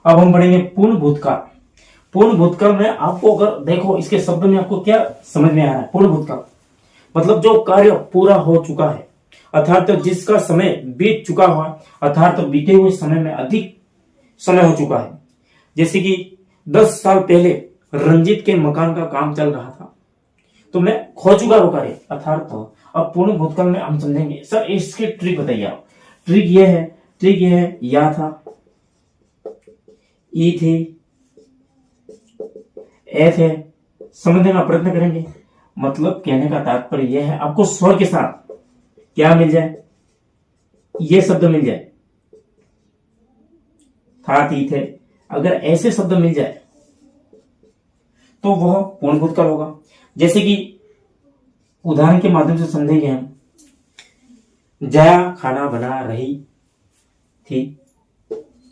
अब हम पढ़ेंगे पूर्ण भूतकाल। पूर्ण भूतकाल में आपको अगर देखो इसके शब्द में आपको क्या समझ में आ रहा है। पूर्ण भूतकाल मतलब जो कार्य पूरा हो चुका है, अर्थात तो जिसका समय बीत चुका हुआ, अर्थात तो बीते हुए समय में अधिक समय हो चुका है। जैसे कि 10 साल पहले रंजीत के मकान का काम चल रहा था, तो मैं खो चुका वो कार्य, अर्थात तो अब पूर्ण भूतकाल में हम समझेंगे। सर इसकी ट्रिक बताइए आप। ट्रिक ये है या था, ई थी, ए थे, समझने का प्रयत्न करेंगे। मतलब कहने का तात्पर्य यह है आपको स्वर के साथ क्या मिल जाए, ये शब्द मिल जाए, था, थी, थे, अगर ऐसे शब्द मिल जाए तो वह पूर्ण भूतकाल होगा। जैसे कि उदाहरण के माध्यम से समझेंगे हम। जया खाना बना रही थी।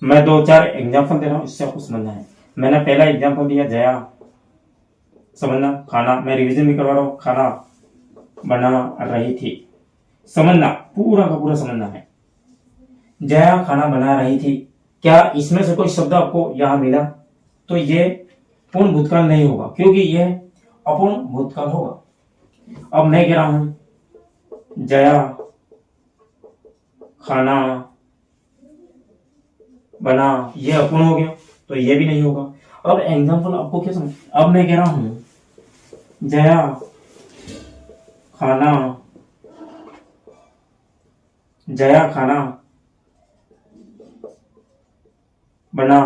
मैं 2-4 एग्जाम्पल दे रहा हूं, इससे आपको समझना है। मैंने पहला एग्जाम्पल दिया जया, समझना, खाना, मैं रिवीजन भी करवा रहा हूं, खाना बना रही थी, समझना, पूरा का पूरा समझना है। जया खाना बना रही थी, क्या इसमें से कोई शब्द आपको यहां मिला? तो ये पूर्ण भूतकाल नहीं होगा, क्योंकि यह अपूर्ण भूतकाल होगा। अब मैं कह रहा हूं जया खाना बना, ये अपूर्ण हो गया, तो ये भी नहीं होगा। अब एग्जाम्पल आपको क्या समझ, अब मैं कह रहा हूं जया खाना बना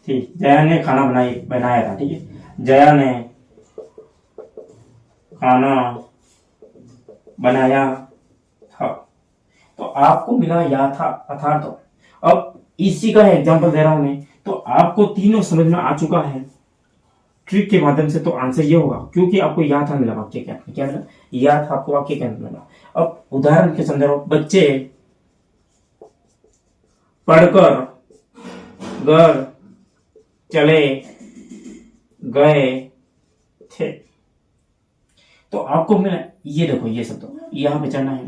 थी, जया ने खाना बनाया था, ठीक है। जया ने खाना बनाया था, तो आपको मिला या था, अर्थात तो अब इसी का एग्जांपल दे रहा हूं मैं, तो आपको तीनों समझ में आ चुका है ट्रिक के माध्यम से। तो आंसर ये होगा, क्योंकि आपको या था मिला, वाक्य क्या मिला, या था आपको वाक्य क्या मिला। अब उदाहरण के संदर्भ, बच्चे पढ़कर घर चले गए थे, तो आपको मिला, ये देखो ये सब तो यहां पे चढ़ना है,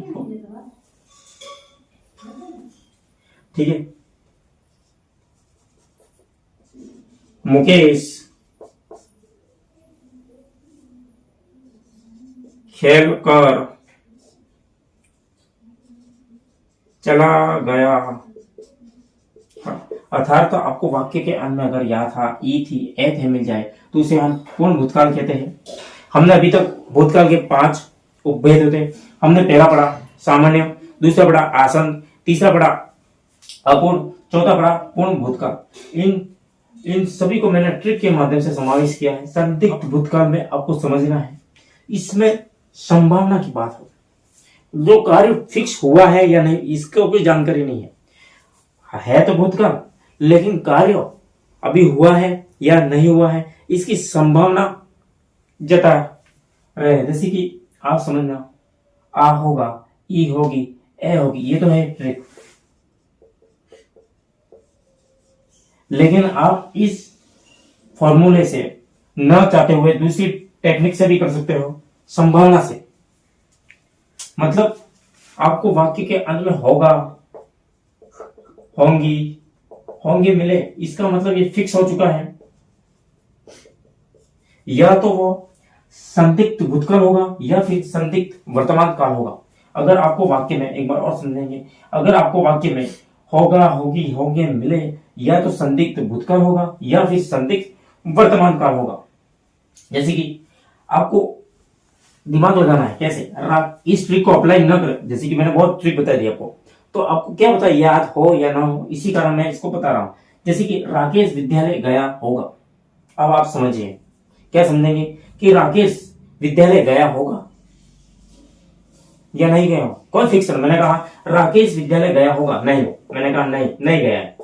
ठीक है। मुकेश खेल कर चला गया, अर्थात तो आपको वाक्य के अंत में अगर या था, ई थी, ए थे मिल जाए तो उसे हम पूर्ण भूतकाल कहते हैं। हमने अभी तक भूतकाल के 5 उपभेद होते हैं। हमने पहला पढ़ा सामान्य, दूसरा पढ़ा आसन, तीसरा पढ़ा अपूर्ण, चौथा पढ़ा पूर्ण भूतकाल। इन सभी को मैंने ट्रिक के माध्यम से समावेश किया है। संदिग्ध भूतकाल में आपको समझना है, इसमें संभावना की बात हो, जो कार्य फिक्स हुआ है या नहीं इसका कोई जानकारी नहीं है तो भूतकाल, लेकिन कार्य अभी हुआ है या नहीं हुआ है इसकी संभावना जता रहे। जैसे कि आप समझना, आ होगा, ई होगी, ए होगी, ये तो है ट्रिक। लेकिन आप इस फॉर्मूले से न चाहते हुए दूसरी टेक्निक से भी कर सकते हो, संभावना से। मतलब आपको वाक्य के अंत में होगा, होंगे मिले, इसका मतलब ये फिक्स हो चुका है, या तो वो संदिग्ध भूतकाल होगा या फिर संदिग्ध वर्तमान काल होगा। अगर आपको वाक्य में, एक बार और समझेंगे, अगर आपको वाक्य में होगा, होगी, होंगे मिले, या तो संदिग्ध भूतकाल होगा या फिर संदिग्ध वर्तमान काल होगा। जैसे कि आपको दिमाग लगाना है कैसे, इस ट्रिक को अप्लाई न करें, जैसे कि मैंने बहुत ट्रिक बता दी आपको, तो आपको क्या पता याद हो या ना हो, इसी कारण मैं इसको बता रहा हूं। जैसे कि राकेश विद्यालय गया होगा, अब आप समझिए क्या समझेंगे कि राकेश विद्यालय गया होगा या नहीं गया होगा, कौन फिक्स है? मैंने कहा राकेश विद्यालय गया होगा, नहीं, मैंने कहा नहीं गया है।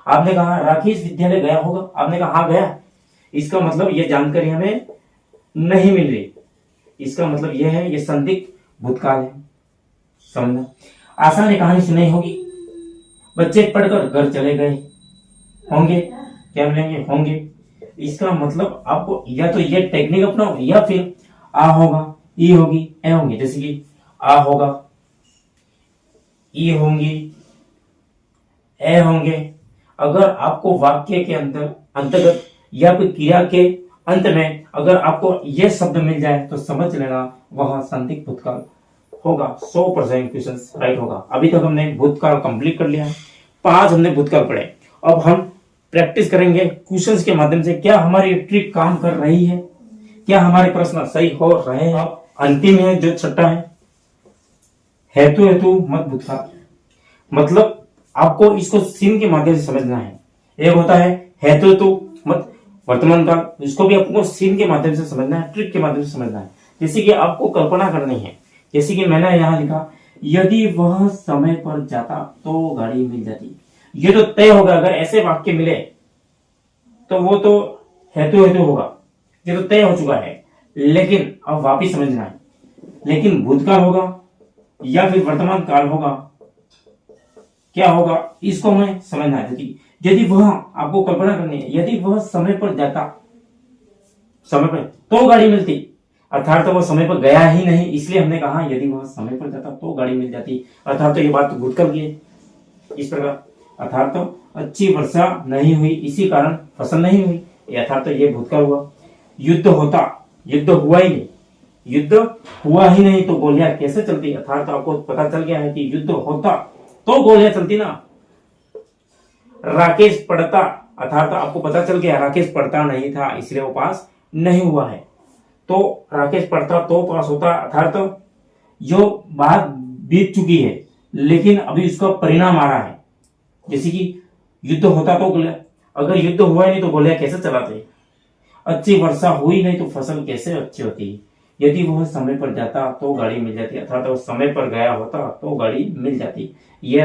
आपने कहा राकेश विद्यालय गया होगा, आपने कहा हाँ गया, इसका मतलब यह जानकारी हमें नहीं मिल रही, इसका मतलब यह है ये संदिग्ध भूतकाल है, समझना। आसान है, कहानी सुनाई होगी, बच्चे पढ़कर घर चले गए होंगे, क्या मिलेंगे, होंगे, इसका मतलब आपको या तो ये टेक्निक अपनाओ या फिर आ होगा, ई होगी, ए होंगे। जैसे कि आ होगा, ई होंगी, ए होंगे। अगर आपको वाक्य के अंदर अंतर्गत या फिर क्रिया के अंत में अगर आपको यह शब्द मिल जाए तो समझ लेना वह संदिग्ध भूतकाल होगा। 100% क्वेश्चन राइट होगा। अभी तक हमने भूतकाल कंप्लीट कर लिया, 5 हमने भूतकाल पढ़े। अब हम प्रैक्टिस करेंगे क्वेश्चंस के माध्यम से, क्या हमारी ट्रिक काम कर रही है, क्या हमारे प्रश्न सही हो रहे हैं। अब अंतिम है जो छठा है, हेतु हेतु मत भूतकाल। मतलब आपको इसको सीन के माध्यम से समझना है। एक होता है हेतु हेतु मत वर्तमान काल, इसको भी आपको सीन के माध्यम से समझना है, ट्रिक के माध्यम से समझना है। जैसे कि आपको कल्पना करनी है, जैसे कि मैंने यहां लिखा यदि वह समय पर जाता तो गाड़ी मिल जाती। ये तो तय होगा, अगर ऐसे वाक्य मिले तो वो तो हेतु हेतु होगा, ये तो तय हो चुका है। लेकिन अब वापिस समझना है, लेकिन भूतकाल होगा या फिर वर्तमान काल होगा, क्या होगा इसको हमें समझना है। यदि वह, आपको कल्पना करनी है, यदि वह समय पर जाता, समय पर तो गाड़ी मिलती, अर्थात तो वह समय पर गया ही नहीं, इसलिए हमने कहा यदि वह समय पर जाता तो गाड़ी मिल जाती। अर्थात तो ये बात तो भूतकाल की है इस प्रकार। अर्थात तो अच्छी वर्षा नहीं हुई, इसी कारण फसल नहीं हुई, अर्थात तो ये भूतकाल हुआ। युद्ध होता, युद्ध हुआ ही नहीं, युद्ध हुआ ही नहीं तो गोलियां कैसे चलती। अर्थात आपको पता चल गया है कि युद्ध होता तो गोलियां चलती ना। राकेश पढ़ता, अर्थात आपको पता चल गया राकेश पढ़ता नहीं था इसलिए वो पास नहीं हुआ है। तो राकेश पढ़ता तो पास होता, अर्थात तो जो बात बीत चुकी है लेकिन अभी उसका परिणाम आ रहा है। जैसे कि युद्ध होता तो गोलियां, अगर युद्ध हुआ नहीं तो गोलियां कैसे चलाते। अच्छी वर्षा हुई नहीं तो फसल कैसे अच्छी होती। यदि वह समय पर जाता तो गाड़ी मिल जाती, अर्थात वो समय पर गया होता तो गाड़ी मिल जाती। ये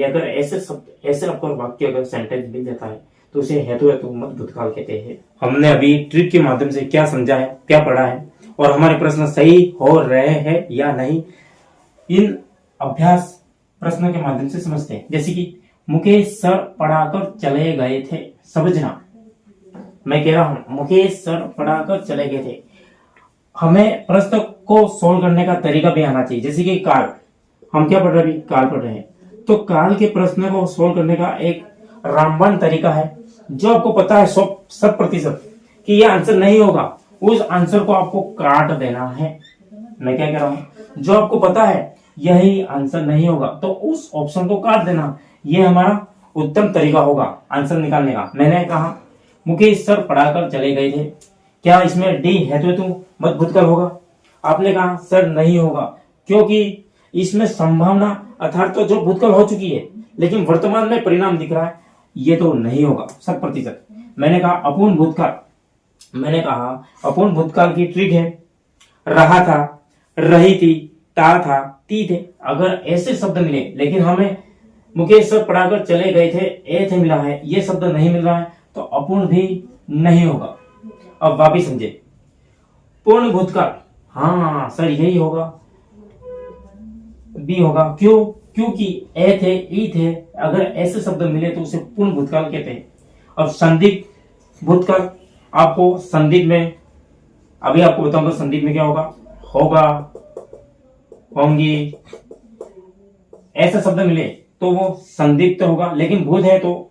अगर ऐसे आपको वाक्य अगर सेंटेंस मिल जाता है तो उसे हेतु हेतु मत भूतकाल कहते हैं। हमने अभी ट्रिक के माध्यम से क्या समझा है, क्या पढ़ा है और हमारे प्रश्न सही हो रहे हैं या नहीं, इन अभ्यास प्रश्न के माध्यम से समझते हैं। जैसे कि मुकेश सर पढ़ाकर चले गए थे, समझना मैं कह रहा हूं मुकेश सर पढ़ाकर चले गए थे। हमें प्रश्न को सोल्व करने का तरीका भी आना चाहिए। जैसे कि काल, हम क्या पढ़ रहे हैं, काल पढ़ रहे हैं, तो काल के प्रश्न को सोल्व करने का एक रामबाण तरीका है जो आपको पता है 100% कि यह आंसर नहीं होगा, उस आंसर को आपको काट देना है। मैं क्या कह रहा हूं, जो आपको पता है यही आंसर नहीं होगा तो उस ऑप्शन को काट देना, यह हमारा उत्तम तरीका होगा आंसर निकालने का। मैंने कहा मुकेश सर पढ़ाकर चले गए थे, क्या इसमें डी हेतु हेतु मत भूतकाल होगा। आपने कहा सर नहीं होगा, क्योंकि इसमें संभावना अर्थात तो जो भूतकाल हो चुकी है लेकिन वर्तमान में परिणाम दिख रहा है, ये तो नहीं होगा 100%। मैंने कहा अपूर्ण भूतकाल, मैंने कहा अपूर्ण भूतकाल की ट्रिक है रहा था, रही थी, ता था, ती थे। अगर ऐसे शब्द मिले लेकिन हमें मुकेश सर पढ़ाकर चले गए थे ए थे मिला है, ये शब्द नहीं मिल रहा है तो अपूर्ण भी नहीं होगा। अब वापिस समझे, पूर्ण भूतकाल, हाँ सर यही होगा, बी होगा। क्यों, क्योंकि ए थे, ई थे, अगर ऐसे शब्द मिले तो उसे पूर्ण भूतकाल कहते हैं। अब संदिग्ध भूतकाल, आपको संदिग्ध में अभी आपको बताऊंगा संदिग्ध में क्या होगा, होगा, होंगी, ऐसा शब्द मिले तो वो संदिग्ध होगा, लेकिन भूत है तो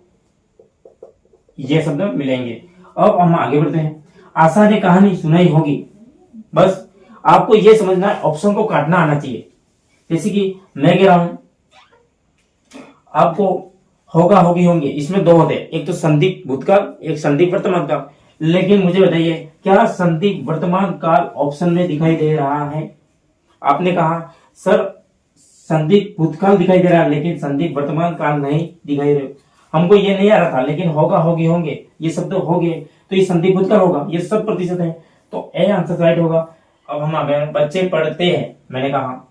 ये शब्द मिलेंगे। अब हम आगे बढ़ते हैं। आशा ने कहानी सुनाई होगी, बस आपको यह समझना है, ऑप्शन को काटना आना चाहिए। जैसे कि मैं कह रहा हूं आपको होगा, होगी, होंगे, इसमें दो होते हैं, एक तो संदिग्ध भूतकाल, एक संदिग्ध वर्तमान काल। लेकिन मुझे बताइए क्या संदिग्ध वर्तमान काल ऑप्शन में दिखाई दे रहा है। आपने कहा सर संदिग्ध भूतकाल दिखाई दे रहा है लेकिन संदिग्ध वर्तमान काल नहीं दिखाई दे रहा, हमको ये नहीं आ रहा था, लेकिन होगा, होगी, होंगे ये शब्द हो गए तो ये संदिग्ध भूतकाल होगा, ये 100% है, तो ए आंसर राइट होगा। अब हम आ गए बच्चे पढ़ते हैं, मैंने कहा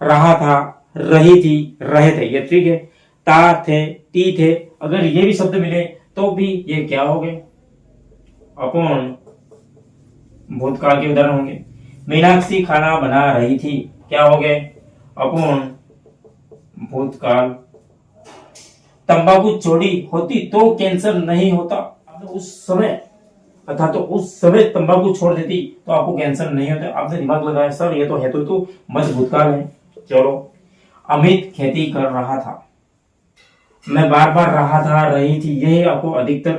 रहा था, रही थी, रहे थे, ये ठीक है, ता थे, ती थे, अगर ये भी शब्द मिले तो भी ये क्या हो गए, अपूर्ण भूतकाल के उदाहरण होंगे। मीनाक्षी खाना बना रही थी, क्या हो गए, अपूर्ण भूतकाल। तंबाकू छोड़ी होती तो कैंसर नहीं होता, उस समय अर्थात तो उस समय तंबाकू छोड़ देती तो आपको कैंसर नहीं होता। आपने दिमाग लगाया सर ये तो हेतु मत भूतकाल है। चलो, अमित खेती कर रहा था, मैं बार बार रहा था, रही थी, यही आपको अधिकतर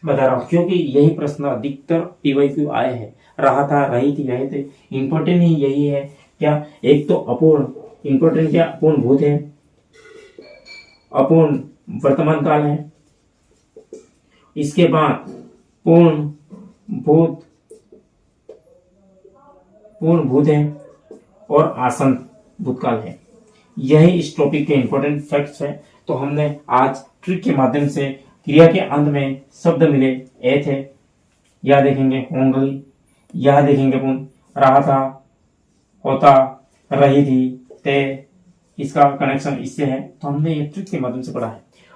बता रहा हूँ, क्योंकि यही प्रश्न अधिकतर पीवाईक्यू आए हैं। रहा था, रही थी, रहे थे। इंपॉर्टेंट ही यही है। क्या? एक तो अपूर्ण, इंपॉर्टेंट क्या? अपूर्ण भूत है, अपूर्ण वर्तमान काल है, इसके बाद पूर्ण भूत, पूर्ण भूत है, और आसन भूतकाल है। यही इस टॉपिक के इंपॉर्टेंट फैक्ट्स है। तो हमने आज ट्रिक के माध्यम से क्रिया के अंत में शब्द मिले ए थे, यह देखेंगे होंगी, यह देखेंगे अपन रहा था, होता, रही थी, ते, इसका कनेक्शन इससे है। तो हमने ये ट्रिक के माध्यम से पढ़ा है।